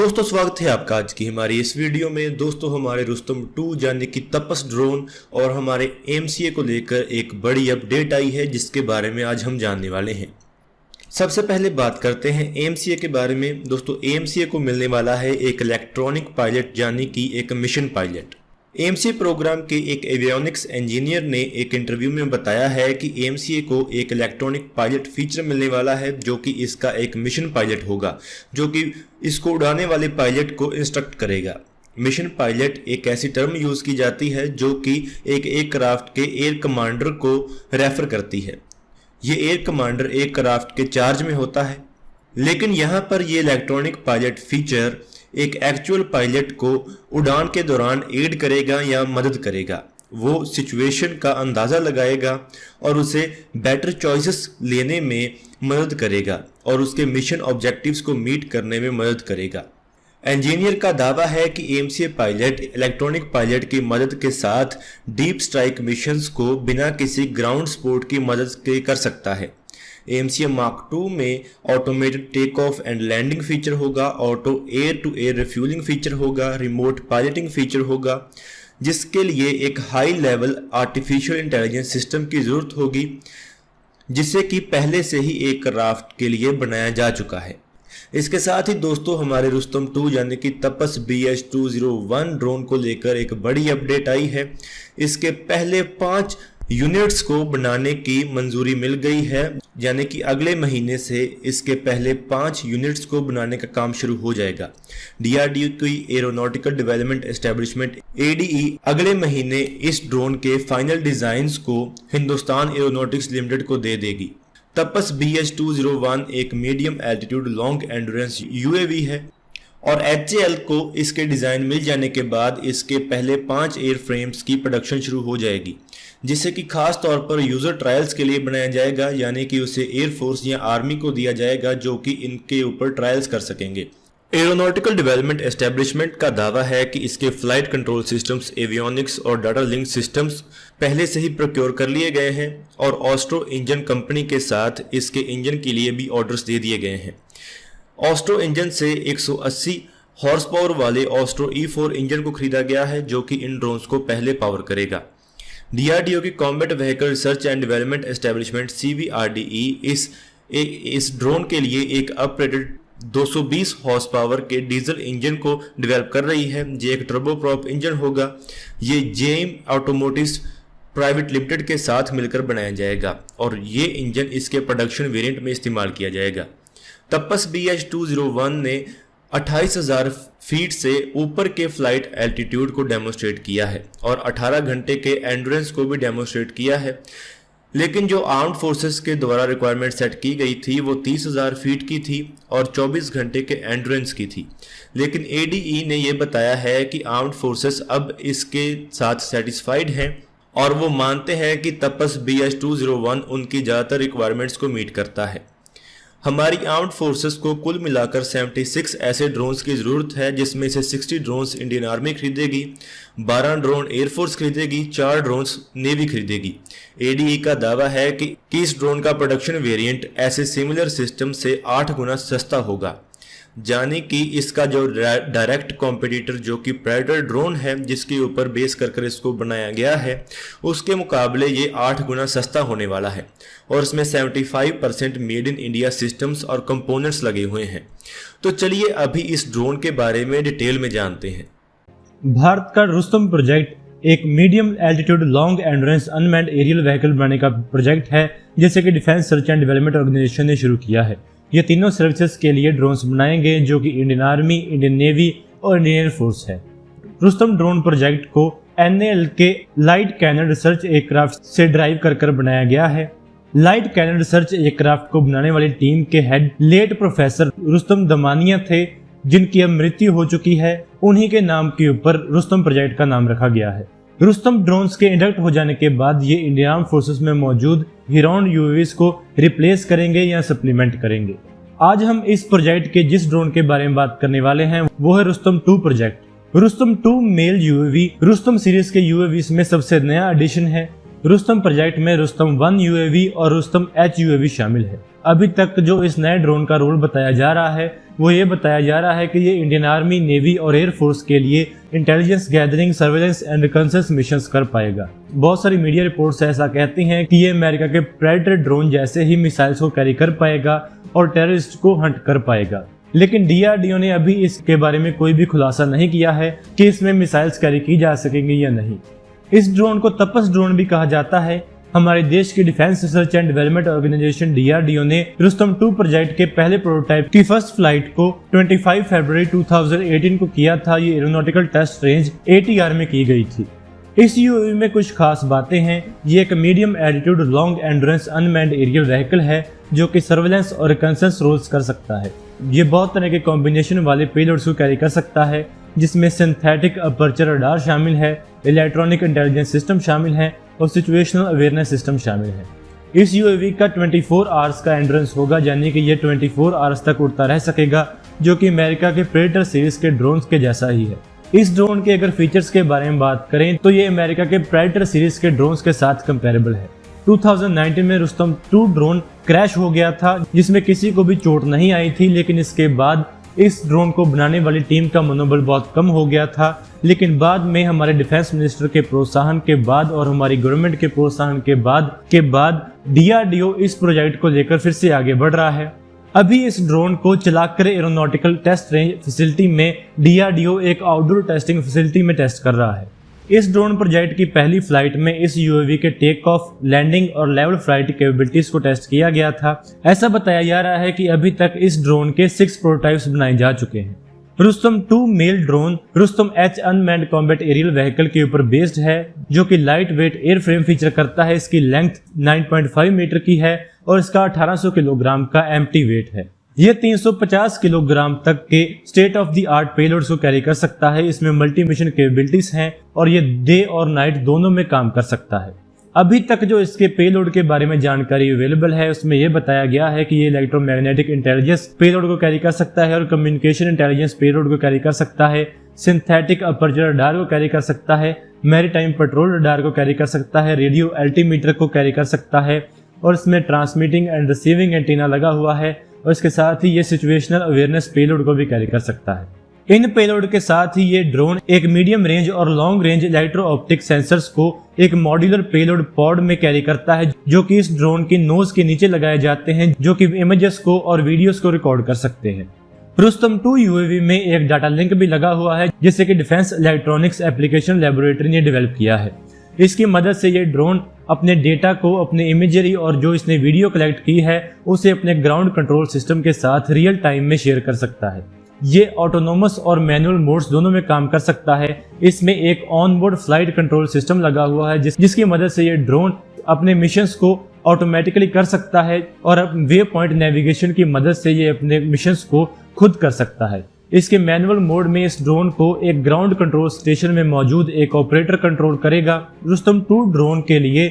दोस्तों स्वागत है आपका आज की हमारी इस वीडियो में। दोस्तों हमारे रुस्तम 2 यानी कि तपस ड्रोन और हमारे एमसीए को लेकर एक बड़ी अपडेट आई है जिसके बारे में आज हम जानने वाले हैं। सबसे पहले बात करते हैं एमसीए के बारे में। दोस्तों एमसीए को मिलने वाला है एक इलेक्ट्रॉनिक पायलट यानी कि एक मिशन पायलट। एमसीए प्रोग्राम के एक एवियोनिक्स इंजीनियर ने एक इंटरव्यू में बताया है कि एमसीए को एक इलेक्ट्रॉनिक पायलट फीचर मिलने वाला है जो कि इसका एक मिशन पायलट होगा, जो कि इसको उड़ाने वाले पायलट को इंस्ट्रक्ट करेगा। मिशन पायलट एक ऐसी टर्म यूज की जाती है जो कि एक एयरक्राफ्ट के एयर कमांडर को रेफर करती है। ये एयर कमांडर एयरक्राफ्ट के चार्ज में होता है, लेकिन यहाँ पर ये इलेक्ट्रॉनिक पायलट फीचर एक एक्चुअल पायलट को उड़ान के दौरान एड करेगा या मदद करेगा। वो सिचुएशन का अंदाज़ा लगाएगा और उसे बेटर चॉइसेस लेने में मदद करेगा और उसके मिशन ऑब्जेक्टिव्स को मीट करने में मदद करेगा। इंजीनियर का दावा है कि एमसीए पायलट इलेक्ट्रॉनिक पायलट की मदद के साथ डीप स्ट्राइक मिशंस को बिना किसी ग्राउंड सपोर्ट की मदद के कर सकता है। एमसीए मार्क 2 में automated take off and landing feature होगा, auto air to air refuelling feature होगा, रिमोट पायलटिंग फीचर होगा, जिसके लिए एक high level artificial intelligence system की जरूरत होगी, जिसे कि पहले से ही एयरक्राफ्ट के लिए बनाया जा चुका है। इसके साथ ही दोस्तों हमारे रुस्तम 2 यानी कि तपस BH201 ड्रोन को लेकर एक बड़ी अपडेट आई है। इसके पहले 5 यूनिट्स को बनाने की मंजूरी मिल गई है, यानी कि अगले महीने से इसके पहले 5 यूनिट्स को बनाने का काम शुरू हो जाएगा। DRDO की एरोनॉटिकल डेवलपमेंट एस्टेब्लिशमेंट ADE अगले महीने इस ड्रोन के फाइनल डिजाइन्स को हिंदुस्तान एरोनॉटिक्स लिमिटेड को दे देगी। तपस BH201 एक medium altitude long endurance UAV है और HAL को इसके डिज़ाइन मिल जाने के बाद इसके पहले 5 एयर फ्रेम्स की प्रोडक्शन शुरू हो जाएगी, जिसे कि खास तौर पर यूज़र ट्रायल्स के लिए बनाया जाएगा, यानी कि उसे एयरफोर्स या आर्मी को दिया जाएगा जो कि इनके ऊपर ट्रायल्स कर सकेंगे। एरोनॉटिकल डेवलपमेंट एस्टेब्लिशमेंट का दावा है कि इसके फ्लाइट कंट्रोल सिस्टम्स, एवियोनिक्स और डाटा लिंक सिस्टम्स पहले से ही प्रोक्योर कर लिए गए हैं और ऑस्ट्रो इंजन कंपनी के साथ इसके इंजन के लिए भी ऑर्डर्स दे दिए गए हैं। ऑस्ट्रो इंजन से 180 हॉर्स पावर वाले ऑस्ट्रो E4 इंजन को खरीदा गया है जो कि इन ड्रोन्स को पहले पावर करेगा। DRDO की combat vehicle research and development establishment CVRDE इस ड्रोन के लिए एक अपग्रेडेड 220 हॉर्स पावर के डीजल इंजन को डेवलप कर रही है। ये एक टर्बोप्रॉप इंजन होगा। ये जेम ऑटोमोटिव्स प्राइवेट लिमिटेड के साथ मिलकर बनाया जाएगा और ये इंजन इसके प्रोडक्शन वेरिएंट में इस्तेमाल किया जाएगा। तपस BH201 ने 28,000 फीट से ऊपर के फ्लाइट एल्टीट्यूड को डेमोस्ट्रेट किया है और 18 घंटे के एंड्योरेंस को भी डेमोस्ट्रेट किया है, लेकिन जो आर्म्ड फोर्सेस के द्वारा रिक्वायरमेंट सेट की गई थी वो 30,000 फीट की थी और 24 घंटे के एंड्योरेंस की थी। लेकिन ADE ने यह बताया है कि आर्म्ड फोर्सेस अब इसके साथ सेटिस्फाइड हैं और वो मानते हैं कि तपस BH201 उनकी ज़्यादातर रिक्वायरमेंट्स को मीट करता है। हमारी आर्म्ड फोर्सेस को कुल मिलाकर 76 ऐसे ड्रोन्स की ज़रूरत है, जिसमें से 60 ड्रोन्स इंडियन आर्मी खरीदेगी, 12 ड्रोन एयरफोर्स खरीदेगी, 4 ड्रोन्स नेवी खरीदेगी। ADE का दावा है कि इस ड्रोन का प्रोडक्शन वेरिएंट ऐसे सिमिलर सिस्टम से 8 गुना सस्ता होगा, यानी कि इसका जो डायरेक्ट कॉम्पिटिटर जो कि प्रेडेटर ड्रोन है जिसके ऊपर बेस कर इसको बनाया गया है, उसके मुकाबले ये 8 गुना सस्ता होने वाला है और इसमें 75% मेड इन इंडिया सिस्टम्स और कंपोनेंट्स लगे हुए हैं। तो चलिए अभी इस ड्रोन के बारे में डिटेल में जानते हैं। भारत का रुस्तम प्रोजेक्ट एक medium altitude long endurance unmanned aerial vehicle बनाने का प्रोजेक्ट है, जिसे कि defence search and development organisation ने शुरू किया है। ये तीनों सर्विसेज के लिए ड्रोन्स बनाएंगे जो कि इंडियन आर्मी, इंडियन नेवी और इंडियन एयरफोर्स है। रुस्तम ड्रोन प्रोजेक्ट को NAL के लाइट कैनन रिसर्च एयरक्राफ्ट से ड्राइव कर बनाया गया है। लाइट कैनन रिसर्च एयरक्राफ्ट को बनाने वाली टीम के head late professor Rustam Damania थे, जिनकी अब मृत्यु हो चुकी है। उन्हीं के नाम के ऊपर रुस्तम प्रोजेक्ट का नाम रखा गया है। रुस्तम ड्रोन्स के इंडक्ट हो जाने के बाद ये इंडियन आर्म फोर्सेस में मौजूद हिरॉन UAVs को रिप्लेस करेंगे या सप्लीमेंट करेंगे। आज हम इस प्रोजेक्ट के जिस ड्रोन के बारे में बात करने वाले हैं वो है Rustam 2 project. Rustam 2 MALE UAV Rustam series के UAVs में सबसे नया एडिशन है। रुस्तम प्रोजेक्ट में रुस्तम 1 UAV और रुस्तम H UAV शामिल है। अभी तक जो इस नए ड्रोन का रोल बताया जा रहा है वो ये बताया जा रहा है कि ये इंडियन आर्मी, नेवी और एयरफोर्स के लिए intelligence gathering, surveillance and reconnaissance missions कर पाएगा। बहुत सारी मीडिया रिपोर्ट्स ऐसा कहती हैं कि ये अमेरिका के प्रेडेटर ड्रोन जैसे ही मिसाइल्स को कैरी कर पाएगा और टेररिस्ट को हंट कर पाएगा। लेकिन DRDO ने अभी इसके बारे में कोई भी खुलासा नहीं किया है कि इसमें मिसाइल्स कैरी की जा सकेंगी या नहीं। इस ड्रोन को तपस ड्रोन भी कहा जाता है। हमारे देश की defence research and development organisation DRDO ने रुस्तम 2 प्रोजेक्ट के पहले प्रोटोटाइप की फर्स्ट फ्लाइट को 25 फरवरी 2018 को किया था। ये एरोनॉटिकल टेस्ट रेंज ATR में की गई थी। इस UAV में कुछ खास बातें हैं। ये एक medium altitude long endurance unmanned aerial vehicle है जो कि सर्वेलेंस और रिकॉन्नेसेंस रोल्स कर सकता है। ये बहुत तरह के कॉम्बिनेशन वाले पेलोड्स को कैरी कर सकता है, जिसमें सिंथेटिक अपर्चर रडार शामिल है, इलेक्ट्रॉनिक इंटेलिजेंस सिस्टम शामिल है और सिचुएशनल अवेयरनेस सिस्टम शामिल है। इस UAV का 24 आवर्स का एंड्योरेंस होगा, यानी कि ये 24 आवर्स तक उड़ता रह सकेगा, जो कि अमेरिका के प्रेडेटर सीरीज के ड्रोन्स के जैसा ही है। इस ड्रोन के अगर फीचर्स के बारे में बात करें तो ये अमेरिका के प्रेडेटर सीरीज के ड्रोन्स के साथ कंपेरेबल है। 2019 में रुस्तम 2 ड्रोन क्रैश हो गया था, जिसमें किसी को भी चोट नहीं आई थी, लेकिन इसके बाद इस ड्रोन को बनाने वाली टीम का मनोबल बहुत कम हो गया था। लेकिन बाद में हमारे डिफेंस मिनिस्टर के प्रोत्साहन के बाद और हमारी गवर्नमेंट के प्रोत्साहन के बाद DRDO इस प्रोजेक्ट को लेकर फिर से आगे बढ़ रहा है। अभी इस ड्रोन को चलाकर एरोनॉटिकल टेस्ट रेंज फैसिलिटी में DRDO एक आउटडोर टेस्टिंग फैसिलिटी में टेस्ट कर रहा है। इस ड्रोन प्रोजेक्ट की पहली फ्लाइट में इस UAV के टेक ऑफ, लैंडिंग और लेवल फ्लाइट कैपेबिलिटीज को टेस्ट किया गया था। ऐसा बताया जा रहा है कि अभी तक इस ड्रोन के 6 प्रोटोटाइप्स बनाए जा चुके हैं। Rustam 2 MALE drone Rustam H unmanned combat aerial vehicle के ऊपर बेस्ड है, जो कि लाइट वेट एयरफ्रेम फीचर करता है। इसकी लेंथ 9.5 मीटर की है और इसका 1800 किलोग्राम का एम्प्टी वेट है। यह 350 किलोग्राम तक के state of the art payloads को कैरी कर सकता है। इसमें मल्टी मिशन कैपेबिलिटीज हैं और ये डे और नाइट दोनों में काम कर सकता है। अभी तक जो इसके पेलोड के बारे में जानकारी अवेलेबल है, उसमें यह बताया गया है कि ये इलेक्ट्रोमैग्नेटिक इंटेलिजेंस पेलोड को कैरी कर सकता है और कम्युनिकेशन इंटेलिजेंस पेलोड को कैरी कर सकता है, सिंथेटिक अपर्चर रडार को कैरी कर सकता है, मैरीटाइम पेट्रोल रडार को कैरी कर सकता है, रेडियो अल्टीमीटर को कैरी कर सकता है और इसमें ट्रांसमिटिंग एंड रिसीविंग एंटीना लगा हुआ है और इसके साथ ही ये सिचुएशनल अवेयरनेस पेलोड को भी कैरी कर सकता है। इन पेलोड के साथ ही ये ड्रोन एक मीडियम रेंज और long range electro optic sensors को एक मॉड्यूलर पेलोड पॉड में कैरी करता है, जो कि इस ड्रोन की नोज के नीचे लगाए जाते हैं, जो कि इमेजेस को और वीडियोस को रिकॉर्ड कर सकते हैं। रुस्तम 2 UAV में एक डाटा लिंक भी लगा हुआ है, जिसे कि डिफेंस इलेक्ट्रॉनिक्स एप्लीकेशन लैबोरेटरी ने डेवलप किया है। इसकी मदद से ये ड्रोन अपने डेटा को, अपने इमेजरी और जो इसने वीडियो कलेक्ट की है उसे अपने ग्राउंड कंट्रोल सिस्टम के साथ रियल टाइम में शेयर कर सकता है। ये ऑटोनोमस और मैनुअल मोड्स दोनों में काम कर सकता है। इसमें एक ऑनबोर्ड फ्लाइट कंट्रोल सिस्टम लगा हुआ है, जिसकी मदद से ये ड्रोन अपने मिशंस को ऑटोमेटिकली कर सकता है और वे पॉइंट नेविगेशन की मदद से ये अपने मिशंस को खुद कर सकता है। इसके मैनुअल मोड में इस ड्रोन को एक ग्राउंड कंट्रोल स्टेशन में मौजूद एक ऑपरेटर कंट्रोल करेगा। रुस्तम 2 ड्रोन के लिए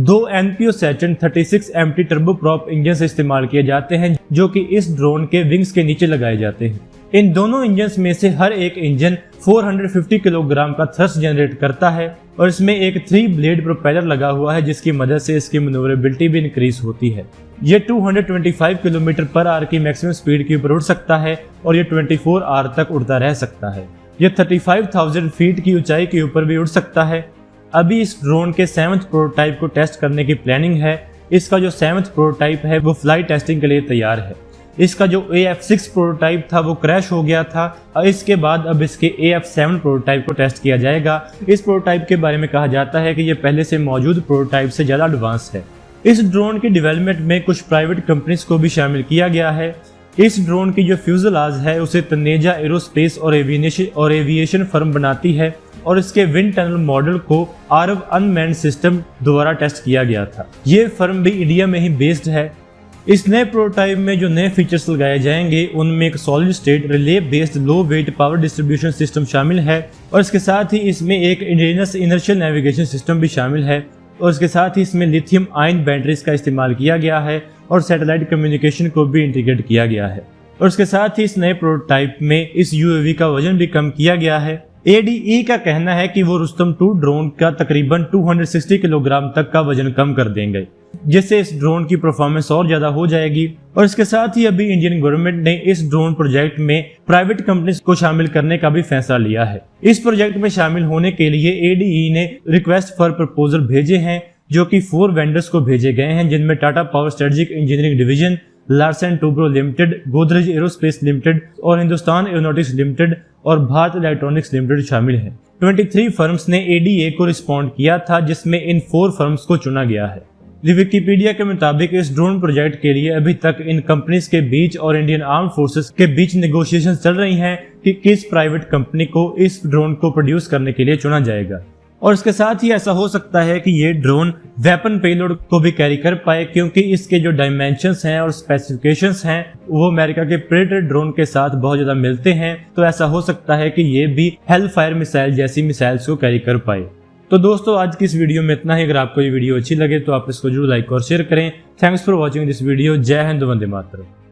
2 NPO Saturn 36 MT turboprop engine इस्तेमाल किए जाते हैं, जो कि इस ड्रोन के विंग्स के नीचे लगाए जाते हैं। इन दोनों इंजन में से हर एक इंजन 450 किलोग्राम का थ्रस्ट जनरेट करता है और इसमें एक 3 ब्लेड प्रोपेलर लगा हुआ है, जिसकी मदद से इसकी मैन्योरेबिलिटी भी इंक्रीज होती है। ये 225 किलोमीटर पर आवर की मैक्सिमम स्पीड के ऊपर उड़ सकता है और ये 24 आवर तक उड़ता रह सकता है। ये 35,000 फीट की ऊंचाई के ऊपर भी उड़ सकता है। अभी इस ड्रोन के 7th प्रोटोटाइप को टेस्ट करने की प्लानिंग है। इसका जो 7th प्रोटोटाइप है वो फ्लाइट टेस्टिंग के लिए तैयार है। इसका जो AF6 प्रोटोटाइप था वो क्रैश हो गया था और इसके बाद अब इसके AF7 प्रोटोटाइप को टेस्ट किया जाएगा। इस प्रोटोटाइप के बारे में कहा जाता है कि ये पहले से मौजूद प्रोटोटाइप से ज़्यादा एडवांस है। इस ड्रोन की डेवलपमेंट में कुछ प्राइवेट कंपनीज को भी शामिल किया गया है। इस ड्रोन की जो फ्यूजलाज है उसे तनेजा एरोस्पेस और एविएशन फर्म बनाती है और इसके विंड टनल मॉडल को आरव अनमैन्ड सिस्टम द्वारा टेस्ट किया गया था। ये फर्म भी इंडिया में ही बेस्ड है। इस नए प्रोटोटाइप में जो नए फीचर्स लगाए जाएंगे उनमें एक सॉलिड स्टेट रिले बेस्ड लो वेट पावर डिस्ट्रीब्यूशन सिस्टम शामिल है और इसके साथ ही इसमें एक इंडिजिनस इनर्शियल नेविगेशन सिस्टम भी शामिल है और इसके साथ ही इसमें लिथियम आयन बैटरीज का इस्तेमाल किया गया है और सैटेलाइट कम्युनिकेशन को भी इंटीग्रेट किया गया है। और इसके साथ ही इस नए प्रोटोटाइप में इस UAV का वजन भी कम किया गया है। ADE का कहना है कि वो रुस्तम 2 ड्रोन का तकरीबन 260 किलोग्राम तक का वजन कम कर देंगे। जिससे इस ड्रोन की परफॉर्मेंस और ज्यादा हो जाएगी। और इसके साथ ही अभी इंडियन गवर्नमेंट ने इस ड्रोन प्रोजेक्ट में प्राइवेट कंपनीज को शामिल करने का भी फैसला लिया है। इस प्रोजेक्ट में शामिल होने के लिए एडीई ने रिक्वेस्ट फॉर प्रपोजल भेजे हैं, जो कि 4 वेंडर्स को भेजे गए हैं, जिनमें Tata power strategic engineering division, Larsen Toubro limited, Godrej aerospace limited और हिंदुस्तान एरोनॉटिक्स लिमिटेड और भारत इलेक्ट्रॉनिक्स लिमिटेड शामिल हैं। 23 फर्म्स ने एडीए को रिस्पॉन्ड किया था, जिसमें इन 4 फर्म्स को चुना गया है। विकिपीडिया के मुताबिक इस ड्रोन प्रोजेक्ट के लिए अभी तक इन कंपनीज के बीच और इंडियन आर्म फोर्सेस के बीच नेगोशिएशंस चल रही हैं कि किस प्राइवेट कंपनी को इस ड्रोन को प्रोड्यूस करने के लिए चुना जाएगा। और इसके साथ ही ऐसा हो सकता है कि ये ड्रोन वेपन पेलोड को भी कैरी कर पाए, क्योंकि इसके जो डायमेंशंस हैं और स्पेसिफिकेशंस हैं वो अमेरिका के प्रेडेटर ड्रोन के साथ बहुत ज्यादा मिलते हैं। तो ऐसा हो सकता है कि ये भी हेलफायर मिसाइल जैसी मिसाइल्स को कैरी कर पाए। तो दोस्तों आज की इस वीडियो में इतना ही। अगर आपको ये वीडियो अच्छी लगे तो आप इसको जरूर लाइक और शेयर करें। Thanks for watching this video. जय हिंद, वंदे मातरम।